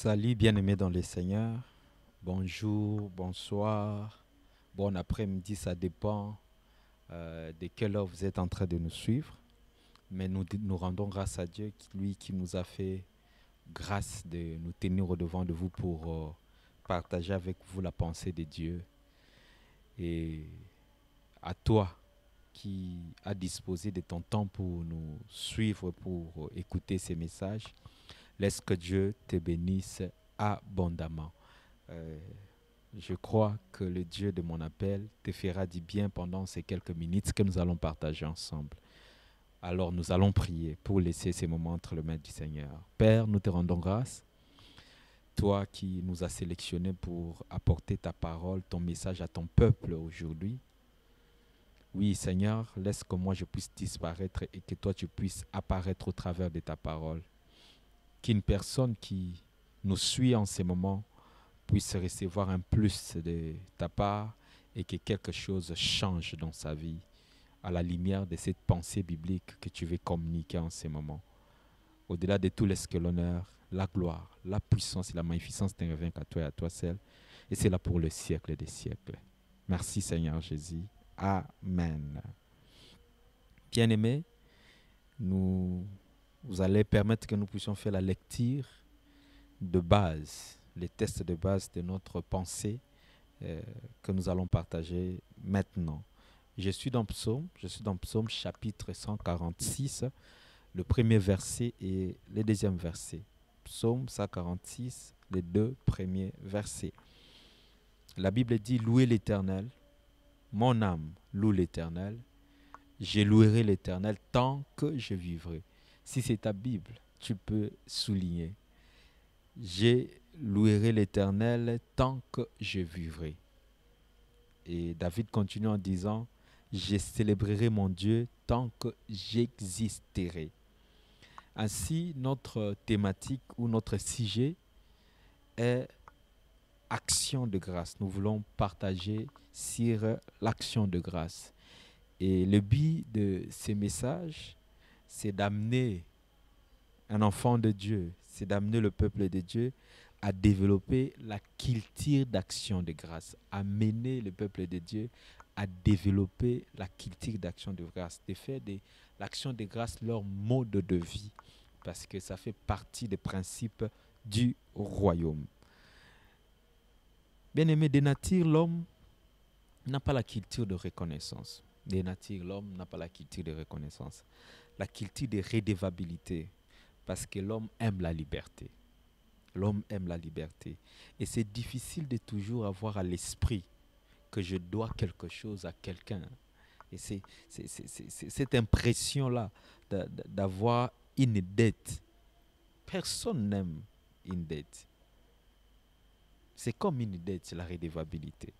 Salut bien-aimés dans le Seigneur. Bonjour, bonsoir, bon après-midi, ça dépend de quelle heure vous êtes en train de nous suivre. Mais nous rendons grâce à Dieu, lui qui nous a fait grâce de nous tenir au devant de vous pour partager avec vous la pensée de Dieu. Et à toi qui as disposé de ton temps pour nous suivre, pour écouter ces messages, laisse que Dieu te bénisse abondamment. Euh, Je crois que le Dieu de mon appel te fera du bien pendant ces quelques minutes que nous allons partager ensemble. Alors nous allons prier pour laisser ces moments entre les mains du Seigneur. Père, nous te rendons grâce, toi qui nous as sélectionnés pour apporter ta parole, ton message à ton peuple aujourd'hui. Oui, Seigneur, laisse que moi je puisse disparaître et que toi tu puisses apparaître au travers de ta parole. Qu'une personne qui nous suit en ces moments puisse recevoir un plus de ta part et que quelque chose change dans sa vie à la lumière de cette pensée biblique que tu veux communiquer en ces moments. Au-delà de tout, laisse que l'honneur, la gloire, la puissance et la magnificence te reviennent à toi et à toi seul. Et c'est là pour le siècle des siècles. Merci Seigneur Jésus. Amen. Bien-aimés, vous allez permettre que nous puissions faire la lecture de base, les tests de base de notre pensée euh, que nous allons partager maintenant. Je suis dans Psaume chapitre 146, le premier verset et le deuxième verset. Psaume 146, les deux premiers versets. La Bible dit: louez l'Éternel, mon âme loue l'Éternel, je louerai l'Éternel tant que je vivrai. Si c'est ta Bible, tu peux souligner: je louerai l'Éternel tant que je vivrai. Et David continue en disant: je célébrerai mon Dieu tant que j'existerai. Ainsi, notre thématique ou notre sujet est action de grâce. Nous voulons partager sur l'action de grâce. Et le but de ces messages, c'est d'amener un enfant de Dieu, c'est d'amener le peuple de Dieu à développer la culture d'action de grâce, amener le peuple de Dieu à développer la culture d'action de grâce, de faire de l'action de grâce leur mode de vie, parce que ça fait partie des principes du royaume. Bien aimé, de nature, l'homme n'a pas la culture de reconnaissance. De nature, l'homme n'a pas la culture de reconnaissance. La culture de redevabilité, parce que l'homme aime la liberté. L'homme aime la liberté. Et c'est difficile de toujours avoir à l'esprit que je dois quelque chose à quelqu'un. Et c'est cette impression-là d'avoir une dette. Personne n'aime une dette. C'est comme une dette, la redevabilité.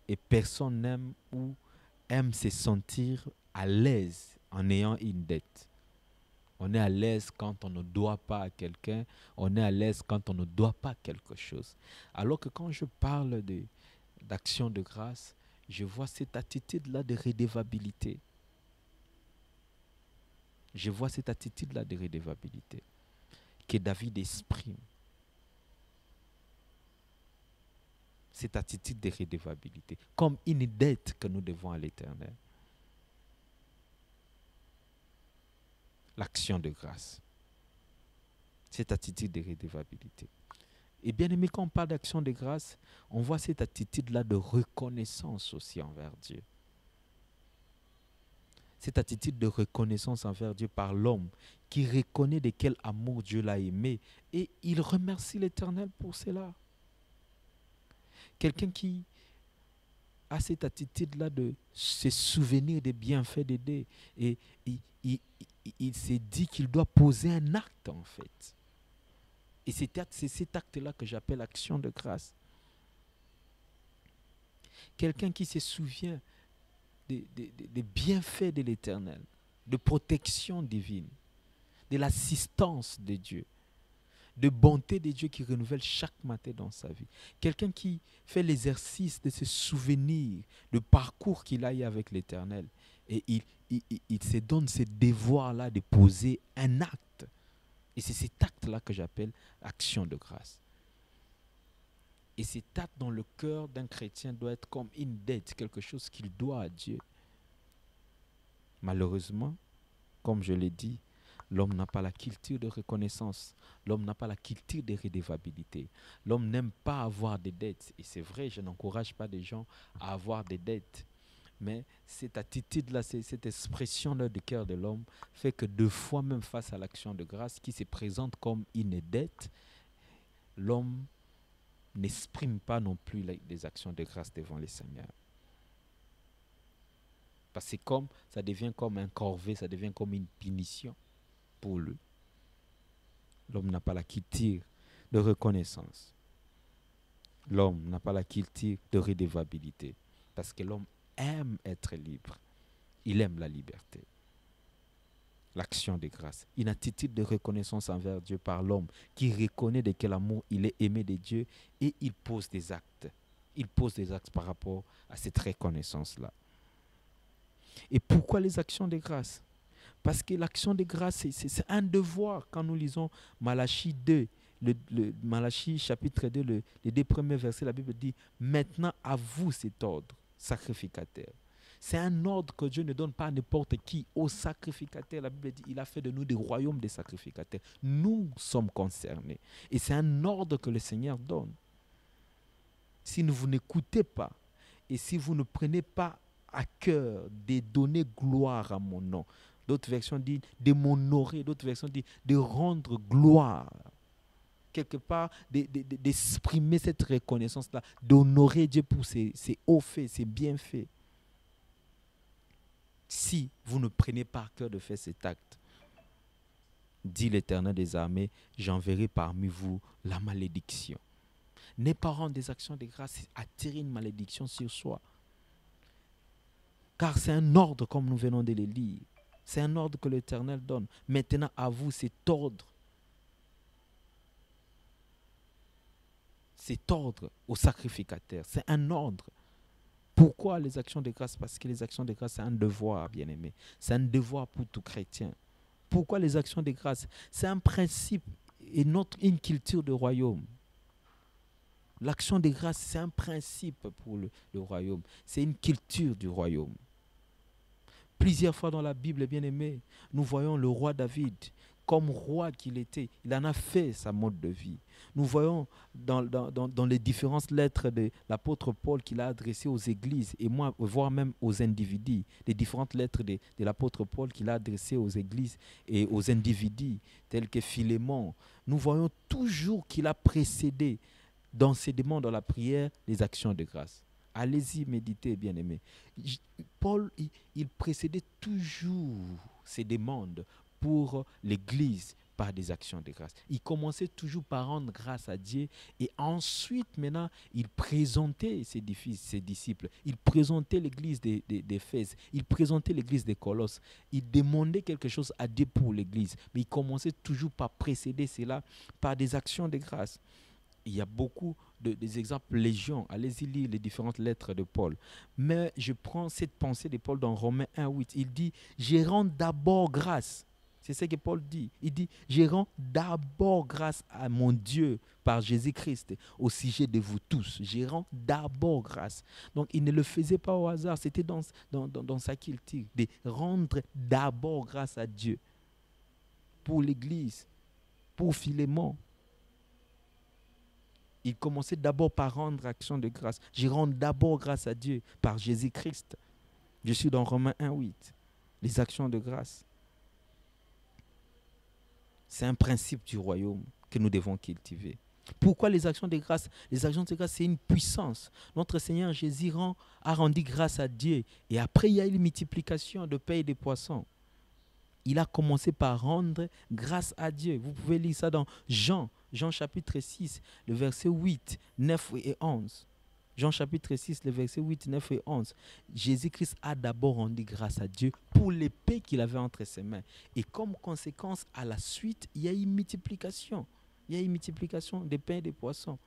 Et personne n'aime ou aime se sentir à l'aise en ayant une dette. On est à l'aise quand on ne doit pas à quelqu'un. On est à l'aise quand on ne doit pas quelque chose. Alors que quand je parle d'action de grâce, je vois cette attitude-là de redevabilité. Je vois cette attitude-là de redevabilité que David exprime. Cette attitude de redevabilité comme une dette que nous devons à l'Éternel. L'action de grâce. Cette attitude de redevabilité. Et bien aimé, quand on parle d'action de grâce, on voit cette attitude-là de reconnaissance aussi envers Dieu. Cette attitude de reconnaissance envers Dieu par l'homme qui reconnaît de quel amour Dieu l'a aimé et il remercie l'Éternel pour cela. Quelqu'un qui a cette attitude-là de se souvenir des bienfaits d'aider et il s'est dit qu'il doit poser un acte en fait. Et c'est cet acte-là que j'appelle action de grâce. Quelqu'un qui se souvient des bienfaits de l'Éternel, de protection divine, de l'assistance de Dieu, de bonté de Dieu qui renouvelle chaque matin dans sa vie. Quelqu'un qui fait l'exercice de se souvenir du parcours qu'il a eu avec l'Éternel. Et il se donne ce devoir-là de poser un acte. Et c'est cet acte-là que j'appelle action de grâce. Et cet acte dans le cœur d'un chrétien doit être comme une dette, quelque chose qu'il doit à Dieu. Malheureusement, comme je l'ai dit, l'homme n'a pas la culture de reconnaissance. L'homme n'a pas la culture de redevabilité. L'homme n'aime pas avoir des dettes. Et c'est vrai, je n'encourage pas des gens à avoir des dettes. Mais cette attitude-là, cette expression-là du cœur de l'homme fait que deux fois même face à l'action de grâce qui se présente comme une dette, l'homme n'exprime pas non plus les actions de grâce devant le Seigneur. Parce que ça devient comme un corvée, ça devient comme une punition pour lui. L'homme n'a pas la culture de reconnaissance. L'homme n'a pas la culture de redevabilité. Parce que l'homme aime être libre. Il aime la liberté. L'action de grâce. Une attitude de reconnaissance envers Dieu par l'homme qui reconnaît de quel amour il est aimé de Dieu et il pose des actes. Il pose des actes par rapport à cette reconnaissance-là. Et pourquoi les actions de grâce? Parce que l'action de grâce, c'est un devoir. Quand nous lisons Malachie 2, Malachie chapitre 2, les 2 premiers versets, la Bible dit « Maintenant à vous cet ordre, sacrificateur ». C'est un ordre que Dieu ne donne pas à n'importe qui, aux sacrificateurs. La Bible dit il a fait de nous des royaumes des sacrificateurs. Nous sommes concernés. Et c'est un ordre que le Seigneur donne. Si vous n'écoutez pas et si vous ne prenez pas à cœur de donner gloire à mon nom, d'autres versions disent de m'honorer, d'autres versions disent de rendre gloire. Quelque part, d'exprimer cette reconnaissance-là, d'honorer Dieu pour ses hauts faits, ses bienfaits. Si vous ne prenez pas à cœur de faire cet acte, dit l'Éternel des armées, j'enverrai parmi vous la malédiction. N'est pas rendre des actions de grâce, c'est attirer une malédiction sur soi. Car c'est un ordre, comme nous venons de le lire. C'est un ordre que l'Éternel donne. Maintenant, à vous, cet ordre. Cet ordre au sacrificateur. C'est un ordre. Pourquoi les actions de grâce? Parce que les actions de grâce, c'est un devoir, bien-aimé. C'est un devoir pour tout chrétien. Pourquoi les actions de grâce? C'est un principe et une culture de royaume. L'action de grâce, c'est un principe pour le royaume. C'est une culture du royaume. Plusieurs fois dans la Bible, bien-aimé, nous voyons le roi David comme roi qu'il était. Il en a fait sa mode de vie. Nous voyons dans les différentes lettres de l'apôtre Paul qu'il a adressées aux églises, et voire même aux individus, les différentes lettres de l'apôtre Paul qu'il a adressées aux églises et aux individus, tels que Philémon. Nous voyons toujours qu'il a précédé dans ses demandes, dans la prière, les actions de grâce. Allez-y, méditez, bien-aimés. Paul, il précédait toujours ses demandes pour l'Église par des actions de grâce. Il commençait toujours par rendre grâce à Dieu et ensuite, maintenant, il présentait ses disciples. Il présentait l'Église d'Éphèse. Il présentait l'Église de Colosse. Il demandait quelque chose à Dieu pour l'Église. Mais il commençait toujours par précéder cela par des actions de grâce. Il y a beaucoup des exemples légion. Allez-y lire les différentes lettres de Paul. Mais je prends cette pensée de Paul dans Romains 1:8. Il dit, je rends d'abord grâce. C'est ce que Paul dit. Il dit, je rends d'abord grâce à mon Dieu par Jésus-Christ au sujet de vous tous. Je rends d'abord grâce. Donc, il ne le faisait pas au hasard. C'était dans sa culture de rendre d'abord grâce à Dieu pour l'Église, pour Philémon. Il commençait d'abord par rendre action de grâce. Je rends d'abord grâce à Dieu par Jésus-Christ. Je suis dans Romains 1:8. Les actions de grâce. C'est un principe du royaume que nous devons cultiver. Pourquoi les actions de grâce? Les actions de grâce, c'est une puissance. Notre Seigneur Jésus a rendu grâce à Dieu. Et après, il y a eu une multiplication de pains et de poissons. Il a commencé par rendre grâce à Dieu. Vous pouvez lire ça dans Jean chapitre 6, le verset 8, 9 et 11. Jean chapitre 6, le verset 8, 9 et 11. Jésus-Christ a d'abord rendu grâce à Dieu pour l'épée qu'il avait entre ses mains. Et comme conséquence, à la suite, il y a eu une multiplication. Il y a eu une multiplication des pains et des poissons.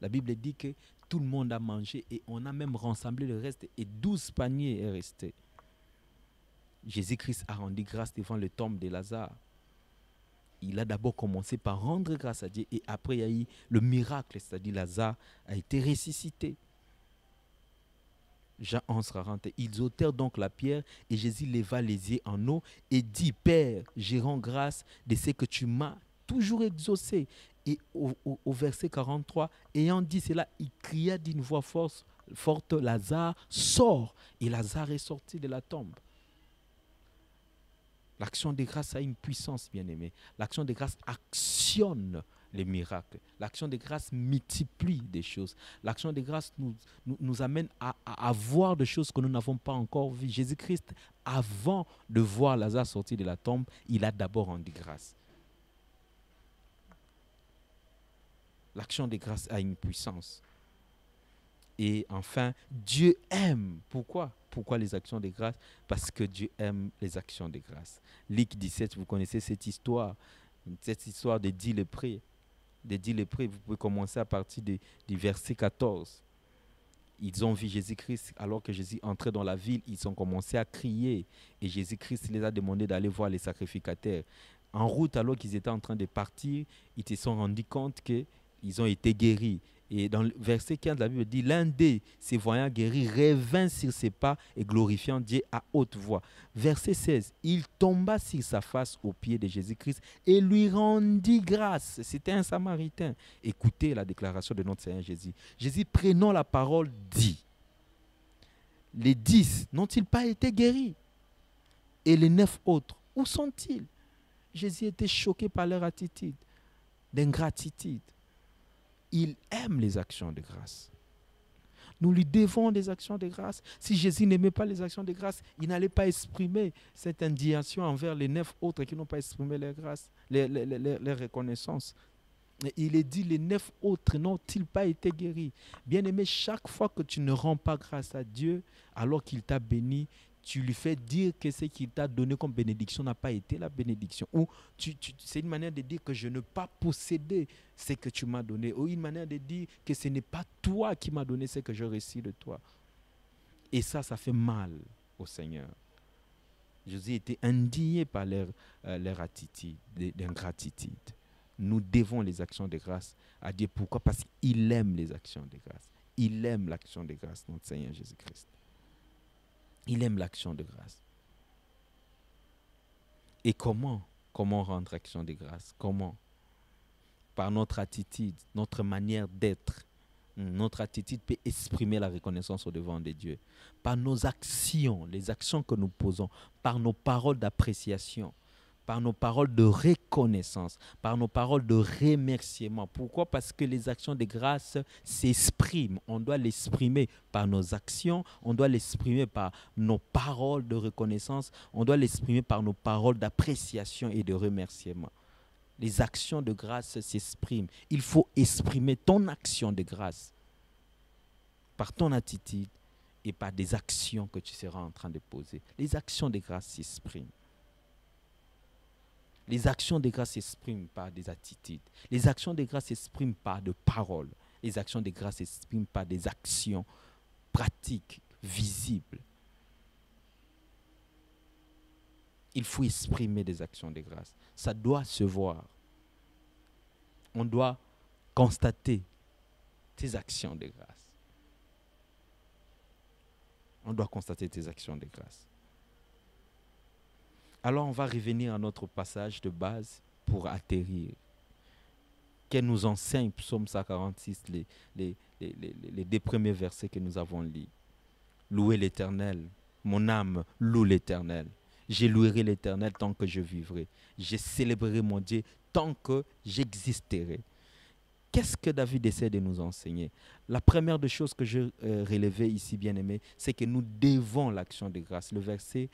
La Bible dit que tout le monde a mangé et on a même rassemblé le reste et 12 paniers est resté. Jésus-Christ a rendu grâce devant le tombe de Lazare. il a d'abord commencé par rendre grâce à Dieu et après il y a eu le miracle, c'est-à-dire Lazare a été ressuscité. Jean 11, 40. Ils ôtèrent donc la pierre et Jésus leva les yeux en haut et dit, Père, je rends grâce de ce que tu m'as toujours exaucé. Et au verset 43, ayant dit cela, il cria d'une voix forte, Lazare, sors. Et Lazare est sorti de la tombe. L'action de grâce a une puissance, bien-aimé. L'action de grâce actionne les miracles. L'action de grâce multiplie des choses. L'action de grâce nous amène à voir des choses que nous n'avons pas encore vues. Jésus-Christ, avant de voir Lazare sortir de la tombe, il a d'abord rendu grâce. L'action de grâce a une puissance. Et enfin, Dieu aime. Pourquoi? Pourquoi les actions de grâce? Parce que Dieu aime les actions de grâce. Luc 17, vous connaissez cette histoire de 10 lépreux. Des 10 lépreux, vous pouvez commencer à partir du verset 14. Ils ont vu Jésus-Christ alors que Jésus entrait dans la ville. Ils ont commencé à crier. Et Jésus-Christ les a demandé d'aller voir les sacrificateurs. En route, alors qu'ils étaient en train de partir, ils se sont rendus compte qu'ils ont été guéris. Et dans le verset 15, la Bible dit, l'un d'eux, se voyant guéri, revint sur ses pas et glorifiant Dieu à haute voix. Verset 16, il tomba sur sa face aux pieds de Jésus-Christ et lui rendit grâce. C'était un Samaritain. Écoutez la déclaration de notre Seigneur Jésus. Jésus, prenant la parole, dit, les 10 n'ont-ils pas été guéris? Et les 9 autres, où sont-ils? Jésus était choqué par leur attitude d'ingratitude. Il aime les actions de grâce. Nous lui devons des actions de grâce. Si Jésus n'aimait pas les actions de grâce, il n'allait pas exprimer cette indignation envers les 9 autres qui n'ont pas exprimé leur grâce, leur reconnaissance. Et il est dit, les 9 autres n'ont-ils pas été guéris? Bien-aimé, chaque fois que tu ne rends pas grâce à Dieu, alors qu'il t'a béni, tu lui fais dire que ce qu'il t'a donné comme bénédiction n'a pas été la bénédiction. Ou c'est une manière de dire que je ne peux pas posséder ce que tu m'as donné. Ou une manière de dire que ce n'est pas toi qui m'as donné ce que je reçus de toi. Et ça fait mal au Seigneur. Jésus était indigné par leur attitude d'ingratitude. Nous devons les actions de grâce à Dieu. Pourquoi? Parce qu'il aime les actions de grâce. Il aime l'action de grâce, notre Seigneur Jésus-Christ. Il aime l'action de grâce. Et comment rendre action de grâce? Comment? Par notre attitude, notre manière d'être. Notre attitude peut exprimer la reconnaissance au devant de Dieu. Par nos actions, les actions que nous posons, par nos paroles d'appréciation, par nos paroles de reconnaissance, par nos paroles de remerciement. Pourquoi? Parce que les actions de grâce s'expriment. On doit l'exprimer par nos actions, on doit l'exprimer par nos paroles de reconnaissance, on doit l'exprimer par nos paroles d'appréciation et de remerciement. Les actions de grâce s'expriment. Il faut exprimer ton action de grâce par ton attitude et par des actions que tu seras en train de poser. Les actions de grâce s'expriment. Les actions de grâce s'expriment par des attitudes. Les actions de grâce s'expriment par des paroles. Les actions de grâce s'expriment par des actions pratiques, visibles. Il faut exprimer des actions de grâce. Ça doit se voir. On doit constater tes actions de grâce. On doit constater tes actions de grâce. Alors on va revenir à notre passage de base pour atterrir. Qu'elle nous enseigne, Psaume 146, les 2 premiers versets que nous avons lus. Louez l'Éternel, mon âme loue l'Éternel. Je louerai l'Éternel tant que je vivrai. Je célébrerai mon Dieu tant que j'existerai. Qu'est-ce que David essaie de nous enseigner? La première des choses que je relevais ici, bien-aimé, c'est que nous devons l'action de grâce. Le verset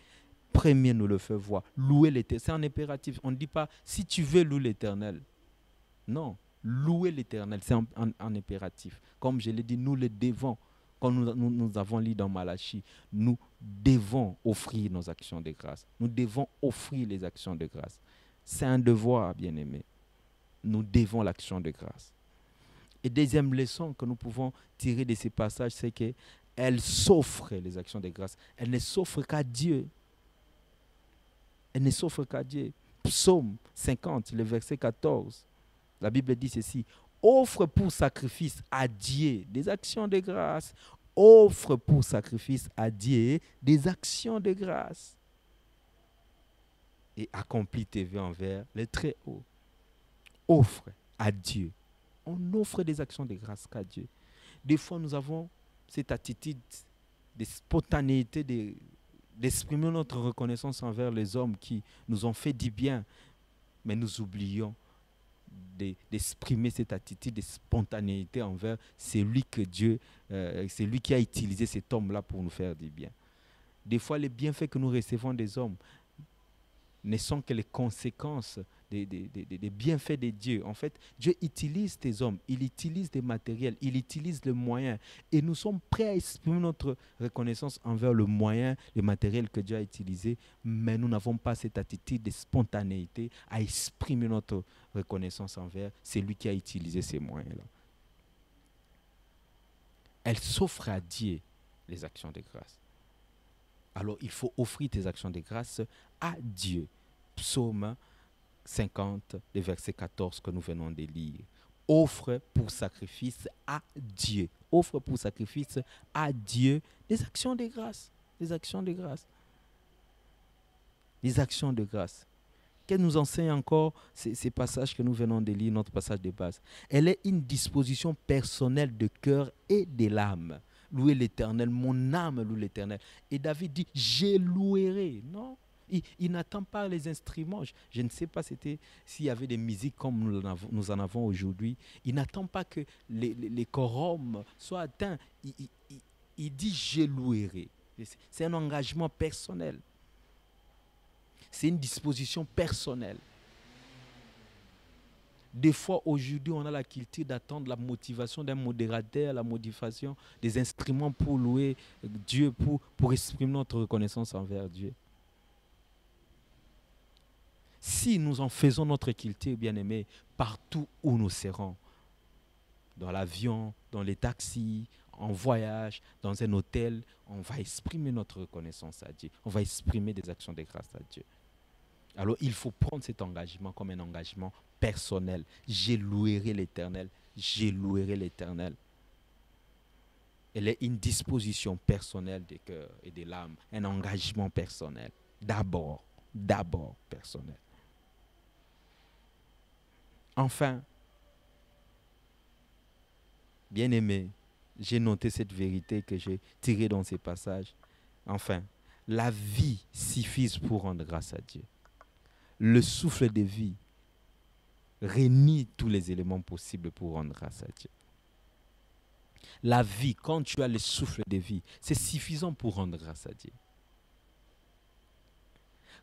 premier nous le fait voir. Louer l'Éternel, c'est un impératif. On ne dit pas si tu veux louer l'Éternel. Non, louer l'Éternel, c'est un impératif. Comme je l'ai dit, nous le devons. Comme nous avons lu dans Malachie, nous devons offrir nos actions de grâce. Nous devons offrir les actions de grâce. C'est un devoir, bien-aimé. Nous devons l'action de grâce. Et deuxième leçon que nous pouvons tirer de ces passages, c'est qu'elles s'offrent, les actions de grâce. Elles ne s'offrent qu'à Dieu. Elles ne s'offrent qu'à Dieu. Psaume 50, le verset 14. La Bible dit ceci. Offre pour sacrifice à Dieu des actions de grâce. Offre pour sacrifice à Dieu des actions de grâce. Et accomplis tes vœux envers le Très-Haut. Offre à Dieu. On offre des actions de grâce à Dieu. Des fois, nous avons cette attitude de spontanéité, d'exprimer notre reconnaissance envers les hommes qui nous ont fait du bien, mais nous oublions d'exprimer cette attitude de spontanéité envers celui que Dieu, c'est lui qui a utilisé cet homme-là pour nous faire du bien. Des fois, les bienfaits que nous recevons des hommes ne sont que les conséquences des bienfaits de Dieu. En fait, Dieu utilise tes hommes, il utilise des matériels, il utilise les moyens. Et nous sommes prêts à exprimer notre reconnaissance envers le moyen, le matériel que Dieu a utilisé, mais nous n'avons pas cette attitude de spontanéité à exprimer notre reconnaissance envers celui qui a utilisé ces moyens-là. Elle s'offre à Dieu, les actions de grâce. Alors, il faut offrir tes actions de grâce à Dieu. Psaume 50, le verset 14 que nous venons de lire. Offre pour sacrifice à Dieu. Offre pour sacrifice à Dieu des actions de grâce. Des actions de grâce. Des actions de grâce. Qu'elle nous enseigne encore ces passages que nous venons de lire, notre passage de base. Elle est une disposition personnelle de cœur et de l'âme. Louer l'Éternel, mon âme loue l'Éternel. Et David dit, je louerai. Non, il n'attend pas les instruments. Je ne sais pas s'il y avait des musiques comme nous en avons aujourd'hui. Il n'attend pas que les quorums soient atteints. Il dit, je louerai. C'est un engagement personnel. C'est une disposition personnelle. Des fois, aujourd'hui, on a la culture d'attendre la motivation d'un modérateur, la motivation des instruments pour louer Dieu, pour exprimer notre reconnaissance envers Dieu. Si nous en faisons notre culture, bien-aimés, partout où nous serons, dans l'avion, dans les taxis, en voyage, dans un hôtel, on va exprimer notre reconnaissance à Dieu. On va exprimer des actions de grâce à Dieu. Alors, il faut prendre cet engagement comme un engagement personnel. Je louerai l'Éternel. Je louerai l'Éternel. Elle est une disposition personnelle du cœur et de l'âme. Un engagement personnel. D'abord personnel. Enfin, bien-aimé, j'ai noté cette vérité que j'ai tirée dans ces passages. Enfin, la vie suffit pour rendre grâce à Dieu. Le souffle de vie réunit tous les éléments possibles pour rendre grâce à Dieu. La vie, quand tu as le souffle de vie, c'est suffisant pour rendre grâce à Dieu.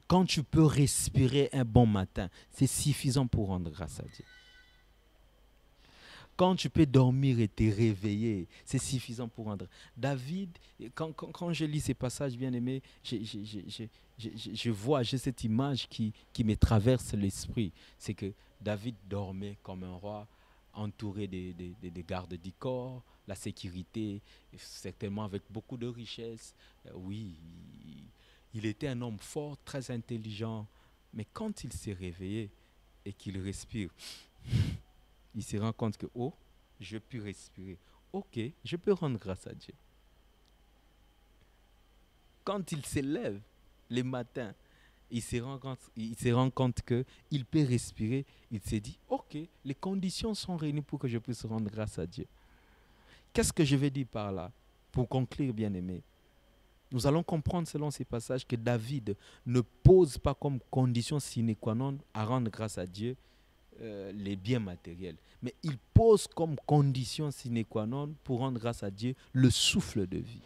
Quand tu peux respirer un bon matin, c'est suffisant pour rendre grâce à Dieu. Quand tu peux dormir et te réveiller, c'est suffisant pour rendre. David, quand je lis ces passages bien aimés, j'ai cette image qui me traverse l'esprit. C'est que David dormait comme un roi, entouré des gardes du corps, la sécurité, certainement avec beaucoup de richesses. Oui, il était un homme fort, très intelligent. Mais quand il s'est réveillé et qu'il respire, il se rend compte que, oh, je peux respirer. Ok, je peux rendre grâce à Dieu. Quand il se lève le matin, il se rend compte qu'il peut respirer. Il se dit, ok, les conditions sont réunies pour que je puisse rendre grâce à Dieu. Qu'est-ce que je vais dire par là? Pour conclure, bien aimé, nous allons comprendre selon ces passages que David ne pose pas comme condition sine qua non à rendre grâce à Dieu les biens matériels. Mais il pose comme condition sine qua non pour rendre grâce à Dieu le souffle de vie.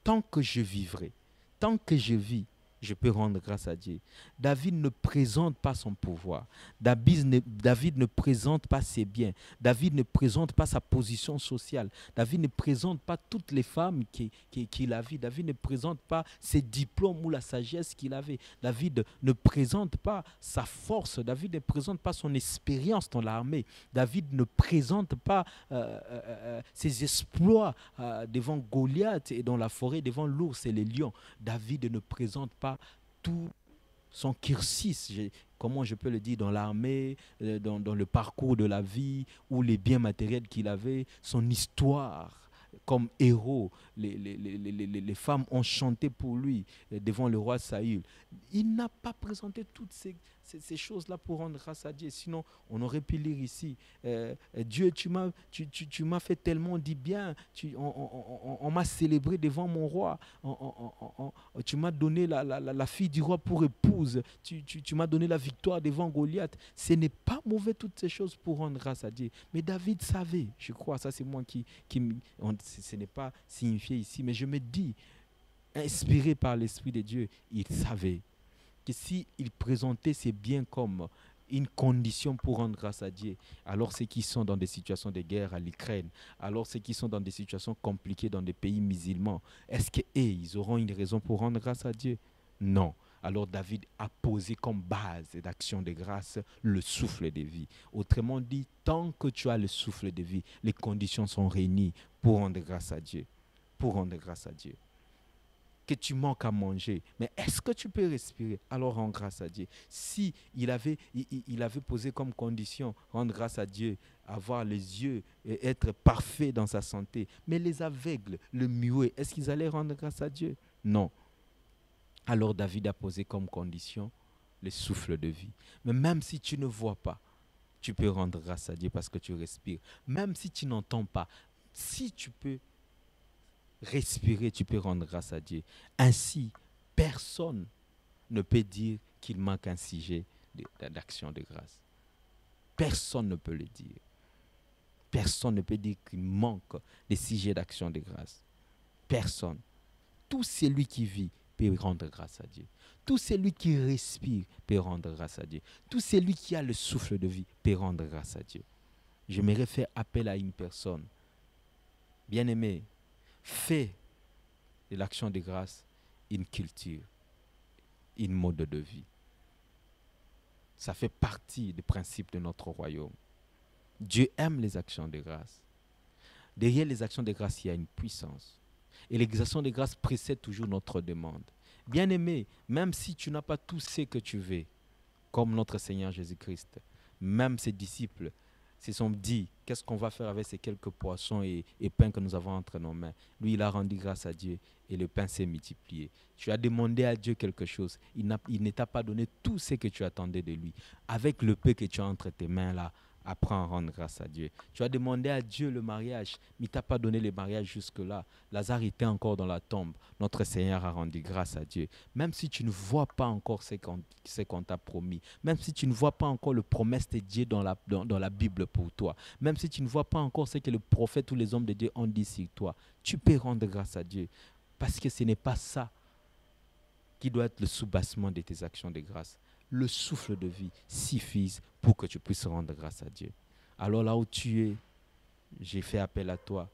Tant que je vivrai, tant que je vis, je peux rendre grâce à Dieu. David ne présente pas son pouvoir. David ne présente pas ses biens. David ne présente pas sa position sociale. David ne présente pas toutes les femmes qu'il avait. David ne présente pas ses diplômes ou la sagesse qu'il avait. David ne présente pas sa force. David ne présente pas son expérience dans l'armée. David ne présente pas ses exploits devant Goliath et dans la forêt, devant l'ours et les lions. David ne présente pas son cursus, comment je peux le dire, dans l'armée, dans le parcours de la vie, ou les biens matériels qu'il avait, son histoire comme héros. Les femmes ont chanté pour lui devant le roi Saül. Il n'a pas présenté toutes ces choses-là pour rendre grâce à Dieu. Sinon, on aurait pu lire ici, Dieu, tu m'as fait tellement du bien, on m'a célébré devant mon roi, tu m'as donné la fille du roi pour épouse, tu m'as donné la victoire devant Goliath. Ce n'est pas mauvais toutes ces choses pour rendre grâce à Dieu. Mais David savait, je crois, ça c'est moi ce n'est pas signifié ici, mais je me dis, inspiré par l'Esprit de Dieu, il savait que s'il présentait ses biens comme une condition pour rendre grâce à Dieu, alors ceux qui sont dans des situations de guerre à l'Ukraine, alors ceux qui sont dans des situations compliquées dans des pays musulmans, est-ce qu'ils auront une raison pour rendre grâce à Dieu? Non. Alors David a posé comme base d'action de grâce le souffle de vie. Autrement dit, tant que tu as le souffle de vie, les conditions sont réunies pour rendre grâce à Dieu. Pour rendre grâce à Dieu. Que tu manques à manger, mais est-ce que tu peux respirer? Alors rends grâce à Dieu. Si il avait posé comme condition, rendre grâce à Dieu, avoir les yeux et être parfait dans sa santé, mais les aveugles, le muet, est-ce qu'ils allaient rendre grâce à Dieu? Non. Alors David a posé comme condition le souffle de vie. Mais même si tu ne vois pas, tu peux rendre grâce à Dieu parce que tu respires. Même si tu n'entends pas, si tu peux respirer, tu peux rendre grâce à Dieu. Ainsi, personne ne peut dire qu'il manque un sujet d'action de grâce. Personne ne peut le dire. Personne ne peut dire qu'il manque des sujets d'action de grâce. Personne. Tout celui qui vit peut rendre grâce à Dieu. Tout celui qui respire peut rendre grâce à Dieu. Tout celui qui a le souffle de vie peut rendre grâce à Dieu. J'aimerais faire appel à une personne. Bien-aimé, fais de l'action de grâce une culture, une mode de vie. Ça fait partie des principes de notre royaume. Dieu aime les actions de grâce. Derrière les actions de grâce, il y a une puissance. Et les actions de grâce précèdent toujours notre demande. Bien-aimé, même si tu n'as pas tout ce que tu veux, comme notre Seigneur Jésus-Christ, même ses disciples se sont dit, qu'est-ce qu'on va faire avec ces quelques poissons et pains que nous avons entre nos mains? Lui, il a rendu grâce à Dieu et le pain s'est multiplié. Tu as demandé à Dieu quelque chose. Il ne t'a pas donné tout ce que tu attendais de lui. Avec le peu que tu as entre tes mains là, apprends à rendre grâce à Dieu. Tu as demandé à Dieu le mariage, mais il ne t'a pas donné le mariage jusque-là. Lazare était encore dans la tombe. Notre Seigneur a rendu grâce à Dieu. Même si tu ne vois pas encore ce qu'on t'a promis, même si tu ne vois pas encore le promesse de Dieu dans la Bible pour toi, même si tu ne vois pas encore ce que le prophète ou les hommes de Dieu ont dit sur toi, tu peux rendre grâce à Dieu. Parce que ce n'est pas ça qui doit être le soubassement de tes actions de grâce. Le souffle de vie suffit pour que tu puisses rendre grâce à Dieu. Alors là où tu es, j'ai fait appel à toi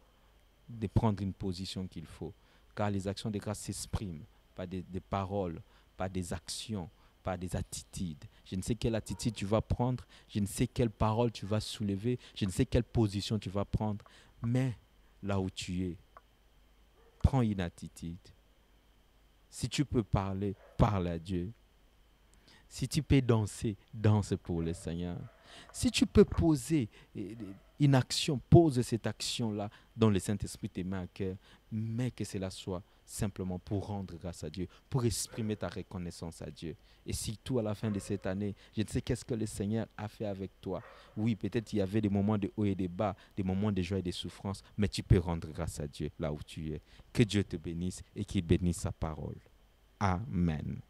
de prendre une position qu'il faut. Car les actions de grâce s'expriment par des paroles, par des actions, par des attitudes. Je ne sais quelle attitude tu vas prendre, je ne sais quelle parole tu vas soulever, je ne sais quelle position tu vas prendre, mais là où tu es, prends une attitude. Si tu peux parler, parle à Dieu. Si tu peux danser, danse pour le Seigneur. Si tu peux poser une action, pose cette action-là dont le Saint-Esprit te met à cœur, mais que cela soit simplement pour rendre grâce à Dieu, pour exprimer ta reconnaissance à Dieu. Et surtout à la fin de cette année, je ne sais qu'est-ce que le Seigneur a fait avec toi. Oui, peut-être il y avait des moments de haut et de bas, des moments de joie et de souffrance, mais tu peux rendre grâce à Dieu là où tu es. Que Dieu te bénisse et qu'il bénisse sa parole. Amen.